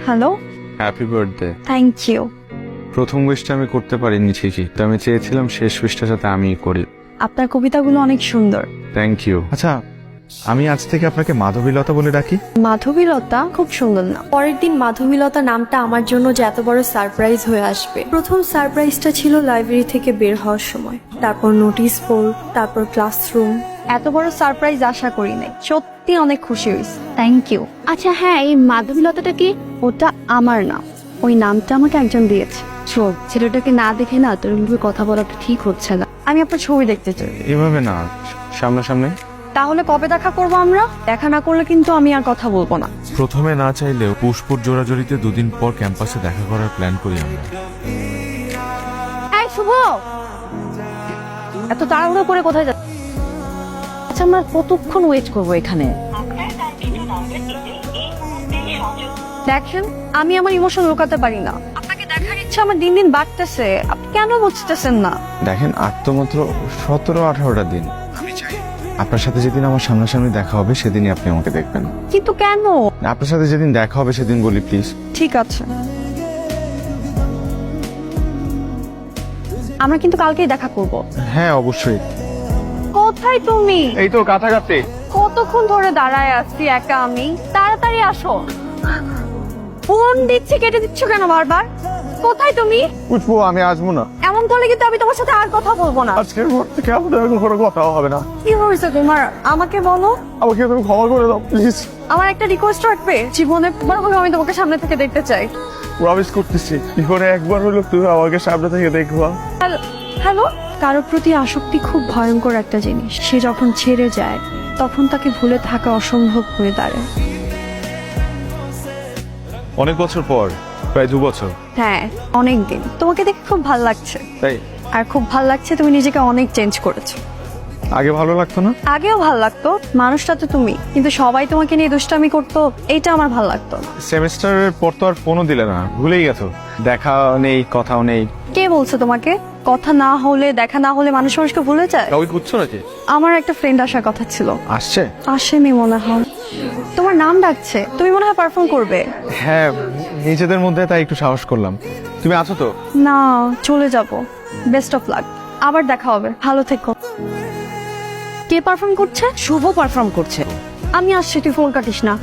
Hello, happy birthday. Thank you. প্রথম উইশটা আমি করতে পারিনি ঠিকই, তো আমি চেয়েছিলাম শেষ উইশটা যাতে আমিই করি। আপনার কবিতাগুলো অনেক সুন্দর। Thank you. আচ্ছা, আমি আজ থেকে আপনাকে মাধবীলতা বলে ডাকি। মাধবীলতা খুব সুন্দর নাম। পরের দিন মাধবীলতা নামটা আমার জন্য যে এত বড় সারপ্রাইজ হয়ে আসবে। প্রথম সারপ্রাইজটা ছিল লাইব্রেরি থেকে বের হওয়ার সময়, তারপর নোটিশ বোর্ড, তারপর ক্লাসরুম। এত বড় সারপ্রাইজ আশা করি নাই, সত্যি অনেক খুশি হয়েছি। Thank you. আচ্ছা হ্যাঁ, এই মাধবীলতাটা কি? ওটা আমার নাম, ওই নামটা আমাকে একজন দিয়েছে। শোন, ছেলেটাকে না দেখে না তোর মুখে কথা বলাটা ঠিক হচ্ছে না। আমি আপনার ছবি দেখতে চাই। এভাবে না, সামনাসামনি। তাহলে কবে দেখা করবো আমরা? দেখা না করলে কিন্তু আমি আর কথা বলবো না। প্রথমে না চাইলেও পুষ্পর জোড়াজড়িতে 2 দিন পর ক্যাম্পাসে দেখা করার প্ল্যান করি আমরা। এই শুভ, এত তাড়াহুড়ো করে কোথায় যাচ্ছ? আচ্ছা, আমরা কতক্ষণ ওয়েট করবো এখানে? দেখেন, আমি আমার ইমোশন লুকাতে পারি না। আপনাকে দেখার ইচ্ছা আমার দিন দিন বাড়তেছে। আপনি কেন বুঝতেছেন না? দেখেন, আর তো মাত্র 17-18টা দিন। আমি চাই আপনার সাথে যেদিন আমার সামনাসামনি দেখা হবে সেদিনই আপনি আমাকে দেখবেন। কিন্তু কেন? আপনার সাথে যেদিন দেখা হবে সেদিন বলি প্লিজ। ঠিক আছে, আমরা কিন্তু কালকেই দেখা করব। হ্যাঁ অবশ্যই। কোথায় তুমি? এই তো কাছাকাছি। কতক্ষণ ধরে দাঁড়ায় আছি একা আমি। তাড়াতাড়ি আসো। ফোন দিচ্ছি, কেটে দিচ্ছ কেন বারবার? কোথায় তুমি? পুষ্পু, আমি আসবো না। এমন করলে কিন্তু আমি তোমার সাথে আর কথা বলবো না। আজকের পর থেকে আমাদের কোনো কথাও হবে না। কি হয়েছে তোমার? আমাকে বলো। আমাকে তুমি ক্ষমা করে দাও প্লিজ। আমার একটা রিকোয়েস্ট রাখবে? জীবনে একবার হলেও আমি তোমাকে সামনে থেকে দেখতে চাই। প্রমিস করতেছি, জীবনে একবার হলো তুমি আমাকে সামনে থেকে দেখবা। হ্যালো। কারোর প্রতি আসক্তি খুব ভয়ঙ্কর একটা জিনিস। সে যখন ছেড়ে যায় তখন তাকে ভুলে থাকা অসম্ভব হয়ে দাঁড়ায়। অনেক বছর পর, প্রায় 2 বছর। হ্যাঁ, অনেক দিন। তোমাকে দেখে খুব ভালো লাগছে। তাই আর খুব ভালো লাগছে, তুমি নিজেকে অনেক চেঞ্জ করেছো। আগে ভালো লাগতো না? আগেও ভালো লাগতো, মানুষটা তো তুমি, কিন্তু সবাই তোমাকে নিয়ে দুষ্টামি করতো, এইটা আমার ভালো লাগতো না। সেমিস্টারের পর তো আর ফোনও দিলে না, ভুলেই গেছো। দেখা নেই, কথাও নেই। কে বলছে তোমাকে? কথা না হলে, দেখা না হলে মানুষ মানুষকে ভুলে যায়? কাউকে খুঁজছো নাকি? আমার একটা ফ্রেন্ড আসার কথা ছিল। আসছে? আসেনি মনে হয়। তোমার নাম ডাকছে, তুমি মনে হয় পারফর্ম করবে। হ্যাঁ, নিজেদের মধ্যে তাই একটু সাহস করলাম। তুমি আছো তো? না, চলে যাব। বেস্ট অফ লাক, আবার দেখা হবে, ভালো থেকো। কে পারফর্ম করছে? শুভ পারফর্ম করছে। আমি আসছি, তুই ফোন কাটিস না।